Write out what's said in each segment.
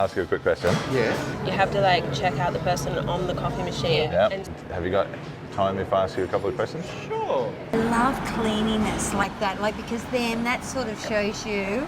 Ask you a quick question. Yeah. You have to like check out the person on the coffee machine. Yeah. And Have you got time if I ask you a couple of questions? Sure. I love cleanliness like that, because then that sort of shows you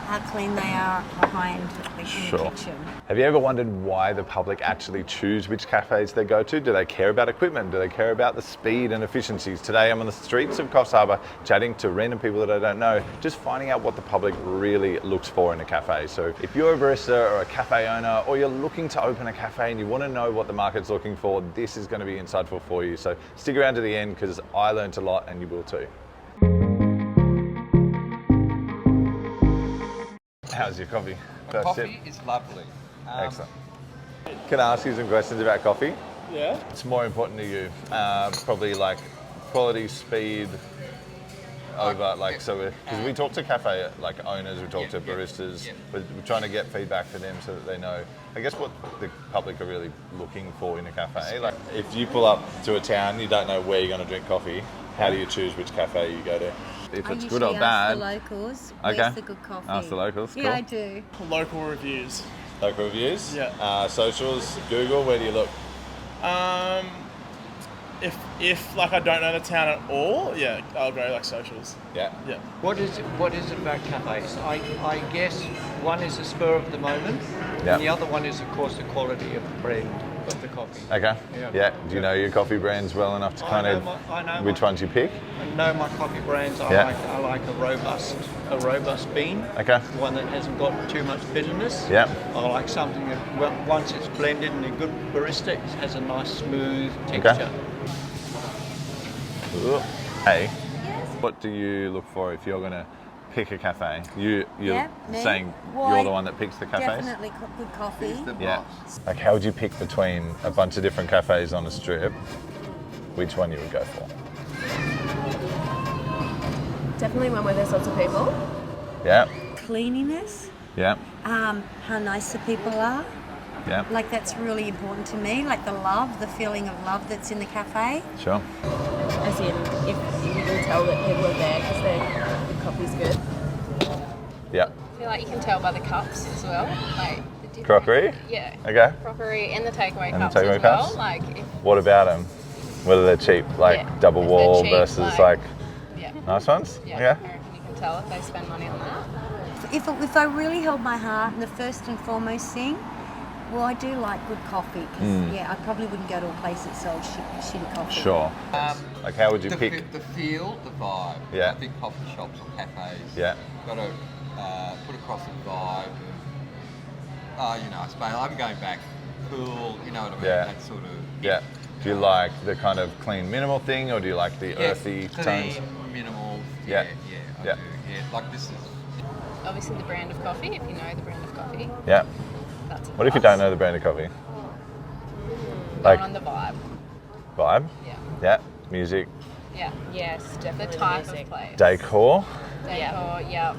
how clean they are behind the kitchen. Have you ever wondered why the public actually choose which cafes they go to? Do they care about equipment? Do they care about the speed and efficiencies? Today I'm on the streets of Coffs Harbour chatting to random people that I don't know, just finding out what the public really looks for in a cafe. So if you're a barista or a cafe owner, or you're looking to open a cafe and you want to know what the market's looking for, this is going to be insightful for you. So stick around to the end because I learned a lot and you will too. How's your coffee? First Coffee sip? is lovely. Excellent. Can I ask you some questions about coffee? Yeah. It's more important to you, probably like quality, speed, over because we talk to cafe like owners, we talk to baristas, we're trying to get feedback for them so that they know, I guess, what the public are really looking for in a cafe. Like if you pull up to a town, you don't know where you're going to drink coffee, how do you choose which cafe you go to? If it's good or bad. I usually ask the locals, Okay. where's the good coffee? Ask the locals, Yeah, cool. I do. Local reviews. Local reviews? Yeah. Socials, Google, where do you look? If like I don't know the town at all, yeah, I'll go like socials. Yeah. Yeah. What is it about cafes? I guess one is the spur of the moment, Yeah. and the other one is, of course, the quality of the brand of the coffee. Okay. Yeah. Yeah. Do you know your coffee brands well enough to I know which my- ones you pick? I know my coffee brands. Yeah. I like a robust bean. Okay. One that hasn't got too much bitterness. Yeah. I like something that once it's blended in a good barista, it has a nice smooth texture. Ooh. Hey, what do you look for if you're going to pick a cafe? You're Yeah, me. saying Well, you're the one that picks the cafes? Definitely good coffee. Yeah. Like, how would you pick between a bunch of different cafes on a strip? Which one you would go for? definitely one where there's lots of people. Yeah. Cleanliness, Yeah. how nice the people are. Yeah. Like that's really important to me. Like the feeling of love that's in the cafe. Sure. As in, if you can tell that people are there because the coffee's good. Yeah. I feel like you can tell by the cups as well, like the different- Crockery? Yeah. Okay. Crockery and the takeaway And the cups takeaway as well. cups? Like if What about them? Whether they're cheap, like Yeah. double If they're wall cheap, versus like- like yeah, nice ones? yeah, Okay. I reckon you can tell if they spend money on that. If I really held my heart, and the first and foremost thing, well, I do like good coffee. Cause, I probably wouldn't go to a place that sells shitty coffee. Sure. Like, how would you the, pick? The feel, the vibe. Yeah. I think coffee shops or cafes. Yeah. Got to put across a vibe. I suppose I'm going back. Cool. You know what I mean? Yeah. That sort of. Yeah. Do you like the kind of clean, minimal thing, or do you like the earthy clean, tones? minimal. Yeah. I Yeah. do. Yeah. Like this is. Obviously the brand of coffee, if you know the brand of coffee, Yeah. that's a What if you plus. don't know the brand of coffee? Going Like on the vibe. vibe? Yeah. Yeah. Music, Yeah. Yes, The definitely type music. of place. decor. Decor, yeah.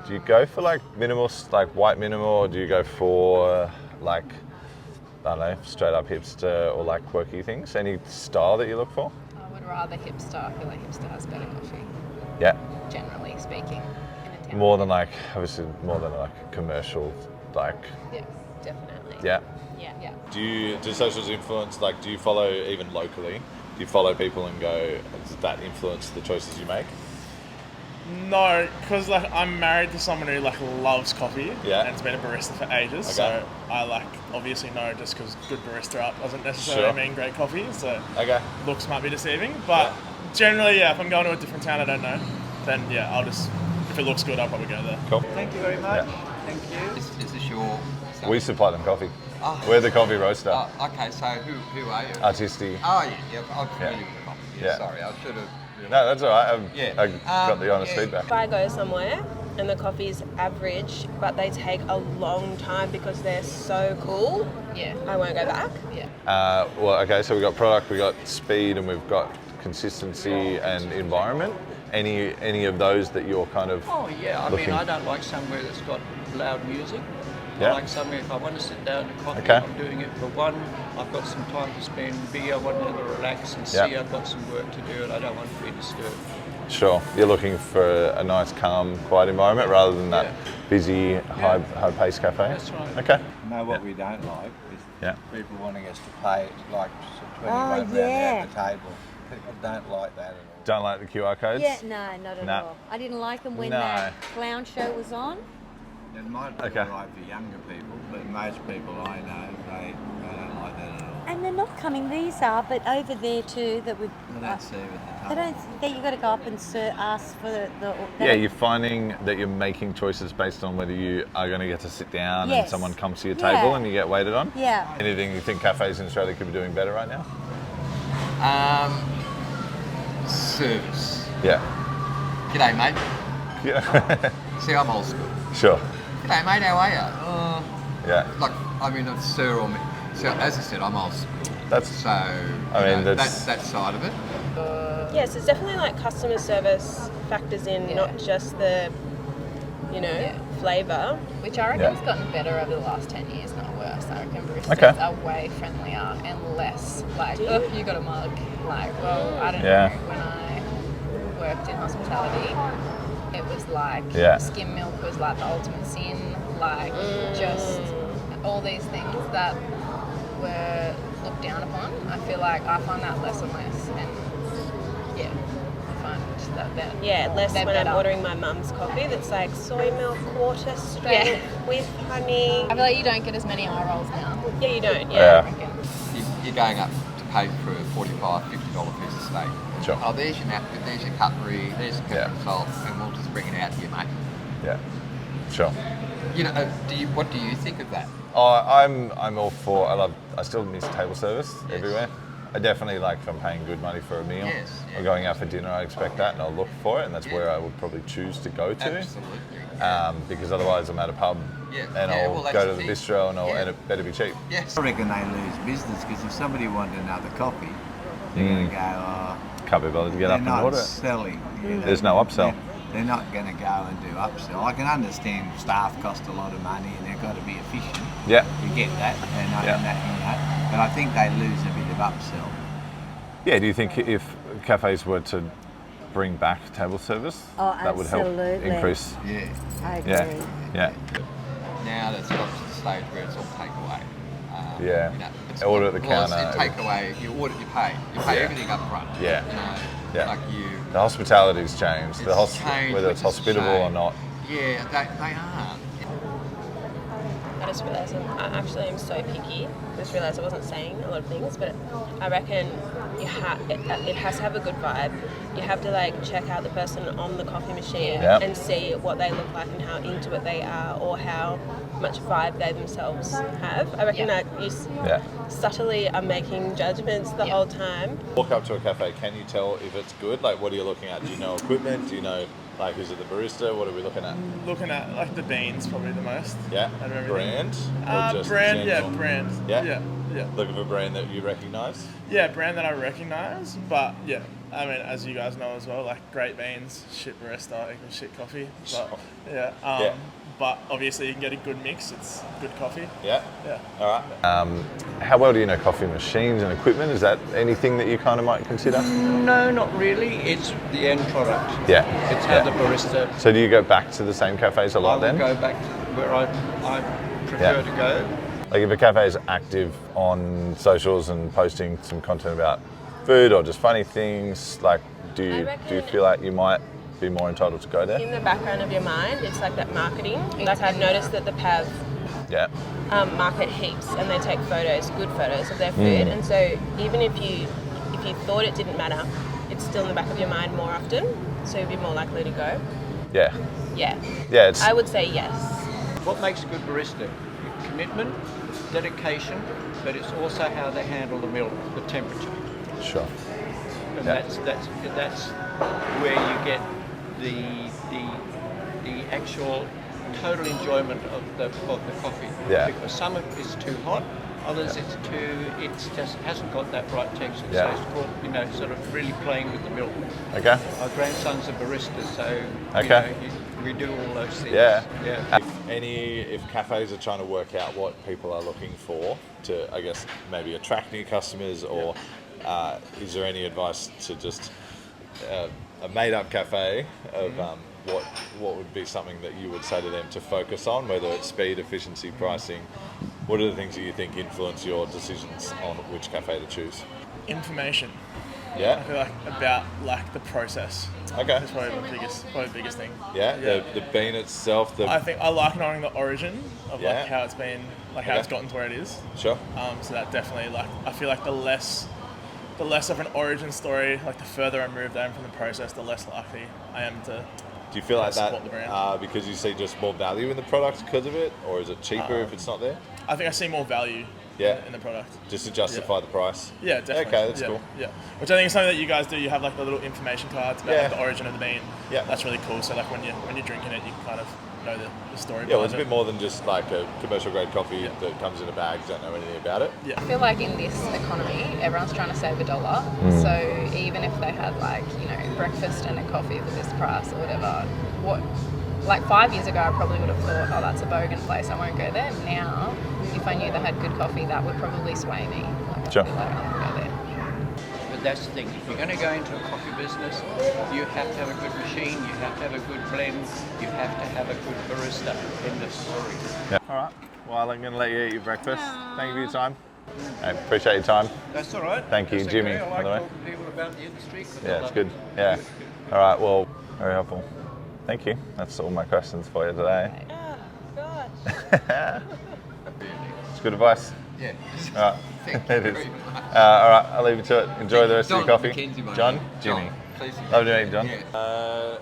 Do you go for like minimal, like white minimal, or do you go for like, I don't know, straight up hipster or like quirky things? Any style that you look for? I would rather hipster. I feel like hipster has better coffee, Yeah. generally speaking. In a town. More than like, obviously more than like a commercial, like, Yeah. Definitely. yeah. Yeah. Do socials influence, like, do you follow even locally? Do you follow people and go, does that influence the choices you make? No, because like I'm married to someone who like loves coffee Yeah. and has been a barista for ages. Okay. So I like obviously know just because good barista up doesn't necessarily Sure. mean great coffee. So Okay. looks might be deceiving, but generally, yeah, if I'm going to a different town I don't know, then yeah, I'll just if it looks good, I'll probably go there. Cool. Thank you very much. Yeah. Thank you. Is this your? We supply them coffee. Oh. We're the coffee roaster. Okay. So who are you? Artisti. Oh yeah. I'm familiar Yeah. with the coffee. Yeah. Yeah. Sorry, I should have. No, that's all right. Yeah. I got the honest yeah. feedback. If I go somewhere and the coffee's average, but they take a long time because they're so cool, Yeah. I won't go back. Yeah. Well, okay, so we've got product, we've got speed, and we've got consistency and environment. Any of those that you're kind of Oh yeah, I looking- mean I don't like somewhere that's got loud music. Yeah. I like somewhere if I want to sit down and coffee, Okay. I'm doing it for one, I've got some time to spend, B, I want to relax, and C, Yeah. I've got some work to do and I don't want to be disturbed. Sure. You're looking for a nice, calm, quiet environment rather than that busy, high-paced cafe? That's right. Okay. No, what we don't like is Yeah. people wanting us to pay like 21 round yeah. at the table. People don't like that at all. Don't like the QR codes? Yeah, no, not at No. all. I didn't like them when No. that clown show was on. It might be Okay. all right for younger people, but most people I know, they don't like that at all. And they're not coming, these are, but over there too, that we. They don't serve at They the table. don't. You got to go up and ask for the. Yeah, you're finding that you're making choices based on whether you are going to get to sit down and Yes. someone comes to your Yeah. table and you get waited on? Yeah. Anything you think cafes in Australia could be doing better right now? Service. Yeah. G'day, mate. Yeah. See, I'm old school. Sure. G'day, mate. How are you? Yeah. Like, I mean, it's sir or me. So, as I said, I'm old school. That's. So, I mean, that's- that side of it. Yes, it's definitely like customer service factors in, not just the, flavour. Which I reckon Yeah. has gotten better over the last 10 years, not worse. I reckon baristas Okay. are way friendlier and less like, Do you? oh, you got a mug. Like, well, I don't Yeah. know, when I worked in hospitality, it was like Yeah. skim milk was like the ultimate sin, like just all these things that were looked down upon. I feel like I find that less and less, and I find that they're Less they're when I'm better. ordering my mum's coffee that's like soy milk, water strength with honey. I feel like you don't get as many eye rolls now. Yeah, you don't. Yeah. I reckon. You're going up to pay for a $45, $50 piece of steak. Sure. Oh, there's your napkin, there's your cutlery, there's your pepper and salt, and we'll just bring it out to you, mate. Yeah. Sure. You know, what do you think of that? I'm all for. I still miss table service everywhere. I definitely like if I'm paying good money for a meal Yes, yeah. or going out for dinner. I expect that, and I'll look for it, and that's Yeah. where I would probably choose to go to. Absolutely. Because otherwise I'm at a pub Yeah. and Yeah, I'll well, that's go to the the thing. bistro and Yeah. it better be cheap. Yes. I reckon they lose business because if somebody wanted another coffee, they're going to go, oh, Can't be bothered to get they're up and not order it. selling. There's no upsell. They're not going to go and do upsell. I can understand staff cost a lot of money and they've got to be efficient. Yeah. You get that, and that, but I think they lose a bit of upsell. Yeah, do you think if cafes were to bring back table service, that would help absolutely. increase? Yeah. I agree. Yeah, yeah, Now that's got to the stage where it's all takeaway. Yeah. It's Order at the well, counter. It's takeaway. You order, you pay. You pay Yeah. everything up front. Yeah. You know, Yeah. like you. The hospitality's changed. It's changed, Whether which it's is a hospitable or shame. not. Yeah, they are. I just realised I actually am so picky. I just realised I wasn't saying a lot of things, but I reckon it has to have a good vibe. You have to like check out the person on the coffee machine Yep. and see what they look like and how into it they are, or how much vibe they themselves have. I reckon that you Yeah. subtly are making judgments the whole time. Walk up to a cafe, can you tell if it's good? Like, what are you looking at? Do you know equipment? Do you know, like, is it the barista? What are we looking at? Looking at like the beans probably the most. Yeah. Out of everything. Brand? Or just Brand, general? brand. Yeah? Yeah. Looking for a brand that you recognise? Yeah, brand that I recognise, but yeah, I mean, as you guys know as well, like great beans, shit barista equals shit coffee. But, Yeah. But obviously you can get a good mix, it's good coffee. Yeah. Yeah. All right. How well do you know coffee machines and equipment? Is that anything that you kind of might consider? No, not really. It's the end product. Yeah. It's how the barista. So do you go back to the same cafes a I lot will then? go back to where I prefer Yeah. to go. Like if a cafe is active on socials and posting some content about food or just funny things, like do you reckon- feel like you might be more entitled to go there? In the background of your mind, it's like that marketing. Like I've noticed that the PAV Yeah. market heaps and they take photos, good photos of their food, and so even if you thought it didn't matter, it's still in the back of your mind more often, so you'll be more likely to go. Yeah. Yeah, Yeah. It's I would say yes. What makes a good barista? Commitment, dedication, but it's also how they handle the milk, the temperature, sure. and Yeah. that's where you get the actual total enjoyment of the coffee. Yeah. Because some of it's too hot, others it's just hasn't got that right texture. Yeah. So it's called, sort of really playing with the milk. Okay. My grandson's a barista, so Okay. we do all those things. Yeah. Yeah. If cafes are trying to work out what people are looking for to, I guess, maybe attract new customers, or is there any advice to just a made-up cafe of what would be something that you would say to them to focus on, whether it's speed, efficiency, pricing? What are the things that you think influence your decisions on which cafe to choose? Information. I Yeah. feel like about like the process. Okay. That's probably the biggest thing. Yeah. Yeah. The bean itself. I think I like knowing the origin of Yeah. like how it's been, like how Okay. it's gotten to where it is. Sure. So that definitely like I feel like the less of an origin story, like the further I move down from the process, the less likely I am to. Do you feel like support the that brand. because you see just more value in the product because of it, or is it cheaper if it's not there? I think I see more value. Yeah. In the product. Just to justify the price. Yeah, definitely. Okay, that's yeah, cool. Yeah, which I think is something that you guys do. You have like the little information cards about Yeah. like, the origin of the bean. Yeah. That's really cool. So like when you're drinking it, you can kind of know the story. Yeah, well, it's behind a bit more than just like a commercial grade coffee Yeah. that comes in a bag. You don't know anything about it. Yeah. I feel like in this economy, everyone's trying to save $1. So even if they had like, breakfast and a coffee for this price or whatever, like 5 years ago, I probably would have thought, oh, that's a bogan place, I won't go there. Now, if I knew they had good coffee, that would probably sway me. Like, Sure. I'd be like, I'm gonna go there. But that's the thing. If you're going to go into a coffee business, you have to have a good machine, you have to have a good blend, you have to have a good barista. End of story. Yeah. All right. Well, I'm going to let you eat your breakfast. Thank you for your time. I appreciate your time. That's all right. Thank you, That's Jimmy, okay. I by like the way. talking to people about the industry. 'cause I Yeah, it's love good. it. Yeah. All right. Well, very helpful. Thank you. That's all my questions for you today. Oh, gosh. It's good advice. Yeah. All right. Thank It you is. very much. All right. I'll leave you to it. Enjoy the rest of your John coffee. McKenzie, my John? name. Jimmy. Please. Love to meet you, John. Yeah.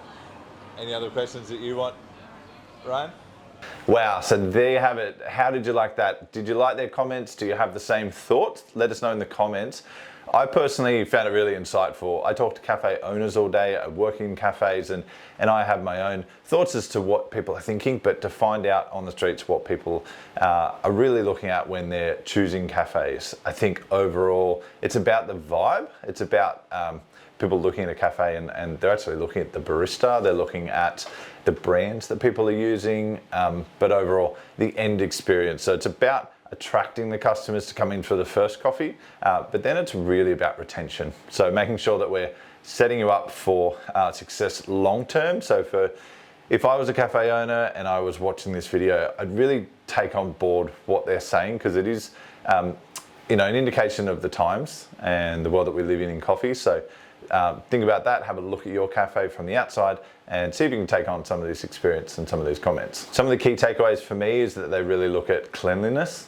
Any other questions that you want, Ryan? Wow, so there you have it. How did you like that? Did you like their comments? Do you have the same thoughts? Let us know in the comments. I personally found it really insightful. I talk to cafe owners all day, I work in cafes, and I have my own thoughts as to what people are thinking, but to find out on the streets what people are really looking at when they're choosing cafes. I think overall, it's about the vibe. It's about people looking at a cafe and they're actually looking at the barista, they're looking at the brands that people are using, but overall, the end experience. So it's about attracting the customers to come in for the first coffee, but then it's really about retention. So making sure that we're setting you up for success long term. So if I was a cafe owner and I was watching this video, I'd really take on board what they're saying, because it is an indication of the times and the world that we live in coffee. So think about that, have a look at your cafe from the outside and see if you can take on some of this experience and some of these comments. Some of the key takeaways for me is that they really look at cleanliness,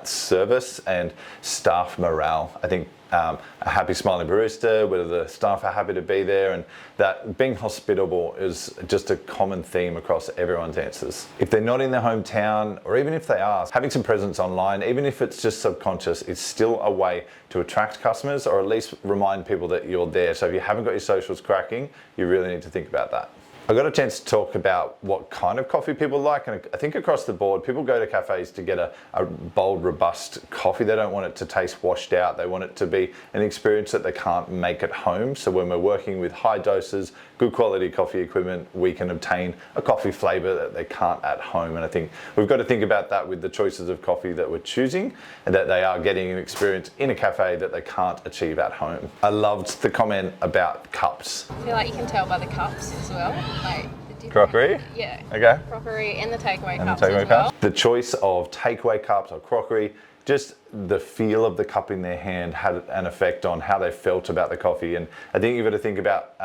service and staff morale. I think a happy smiling barista, whether the staff are happy to be there, and that being hospitable is just a common theme across everyone's answers. If they're not in their hometown, or even if they are, having some presence online, even if it's just subconscious, it's still a way to attract customers, or at least remind people that you're there. So if you haven't got your socials cracking, you really need to think about that. I got a chance to talk about what kind of coffee people like, and I think across the board, people go to cafes to get a bold, robust coffee. They don't want it to taste washed out. They want it to be an experience that they can't make at home. So when we're working with high doses, good quality coffee equipment, we can obtain a coffee flavor that they can't at home. And I think we've got to think about that with the choices of coffee that we're choosing, and that they are getting an experience in a cafe that they can't achieve at home. I loved the comment about cups. I feel like you can tell by the cups as well. Like the different- Crockery? Yeah. Okay. Crockery and the takeaway And the cups takeaway as well. cups. The choice of takeaway cups or crockery, just the feel of the cup in their hand had an effect on how they felt about the coffee. And I think you've got to think about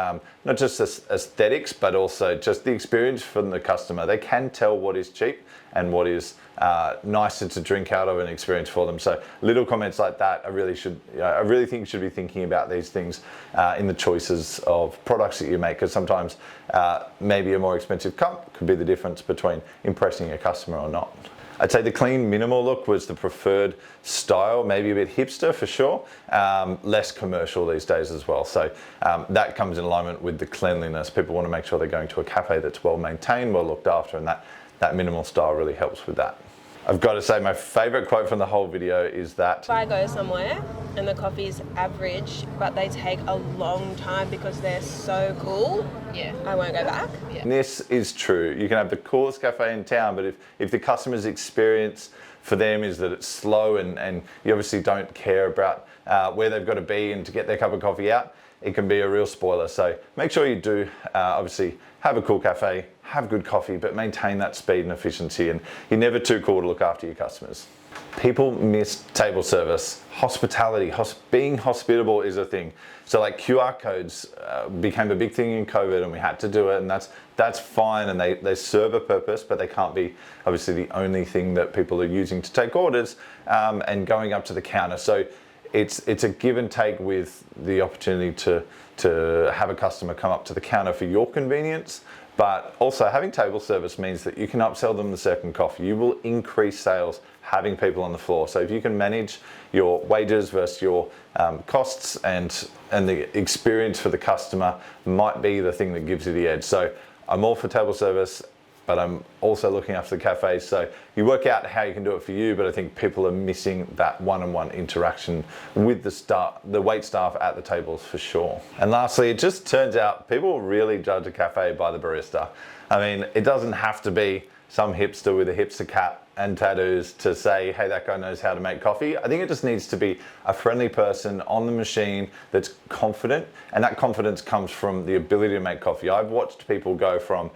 not just aesthetics, but also just the experience from the customer. They can tell what is cheap and what is nicer to drink out of an experience for them. So little comments like that, I really think you should be thinking about these things in the choices of products that you make, because sometimes maybe a more expensive cup could be the difference between impressing a customer or not. I'd say the clean minimal look was the preferred style, maybe a bit hipster for sure, less commercial these days as well. So that comes in alignment with the cleanliness. People want to make sure they're going to a cafe that's well maintained, well looked after, and that minimal style really helps with that. I've got to say my favorite quote from the whole video is that If I go somewhere and the coffee's average, but they take a long time because they're so cool, Yeah. I won't go back. And this is true. You can have the coolest cafe in town, but if the customer's experience for them is that it's slow and you obviously don't care about where they've got to be and to get their cup of coffee out, it can be a real spoiler. So make sure you do obviously have a cool cafe, have good coffee, but maintain that speed and efficiency, and you're never too cool to look after your customers. People miss table service, hospitality, being hospitable is a thing. So like QR codes became a big thing in COVID, and we had to do it, and that's fine, and they serve a purpose, but they can't be obviously the only thing that people are using to take orders and going up to the counter. So it's a give and take with the opportunity to have a customer come up to the counter for your convenience. But also having table service means that you can upsell them the second coffee. You will increase sales having people on the floor. So if you can manage your wages versus your costs, and the experience for the customer might be the thing that gives you the edge. So I'm all for table service, but I'm also looking after the cafes. So you work out how you can do it for you, but I think people are missing that one-on-one interaction with the wait staff at the tables for sure. And lastly, it just turns out people really judge a cafe by the barista. I mean, it doesn't have to be some hipster with a hipster cap and tattoos to say, hey, that guy knows how to make coffee. I think it just needs to be a friendly person on the machine that's confident, and that confidence comes from the ability to make coffee. I've watched people go from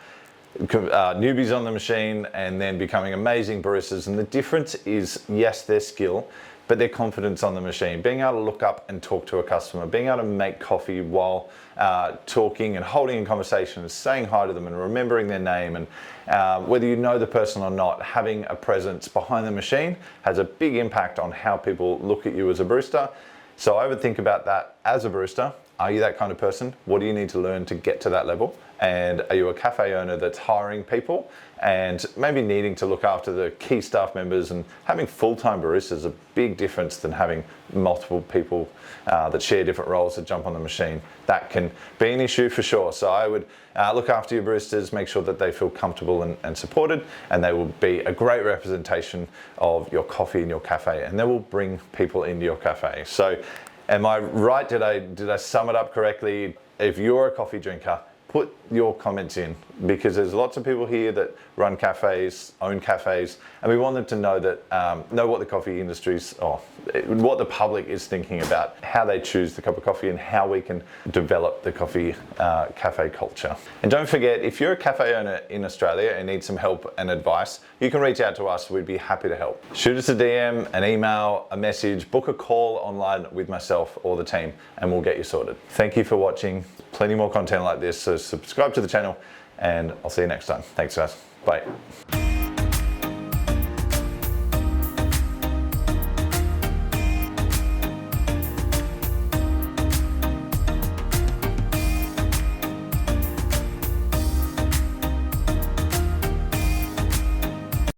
newbies on the machine and then becoming amazing baristas, and the difference is, yes, their skill, but their confidence on the machine, being able to look up and talk to a customer, being able to make coffee while talking and holding a conversation and saying hi to them and remembering their name, and whether you know the person or not, having a presence behind the machine has a big impact on how people look at you as a barista. So I would think about that as a barista. Are you that kind of person? What do you need to learn to get to that level? And are you a cafe owner that's hiring people and maybe needing to look after the key staff members? And having full-time baristas is a big difference than having multiple people that share different roles that jump on the machine. That can be an issue for sure. So I would look after your baristas, make sure that they feel comfortable and supported, and they will be a great representation of your coffee in your cafe, and they will bring people into your cafe. So am I right? Did I sum it up correctly? If you're a coffee drinker, put your comments in, because there's lots of people here that run cafes, own cafes, and we want them to know that know what the coffee industry's, or what the public is thinking about, how they choose the cup of coffee, and how we can develop the coffee cafe culture. And don't forget, if you're a cafe owner in Australia and need some help and advice, you can reach out to us. We'd be happy to help. Shoot us a DM, an email, a message, book a call online with myself or the team, and we'll get you sorted. Thank you for watching. Plenty more content like this, so subscribe to the channel, and I'll see you next time. Thanks guys, bye.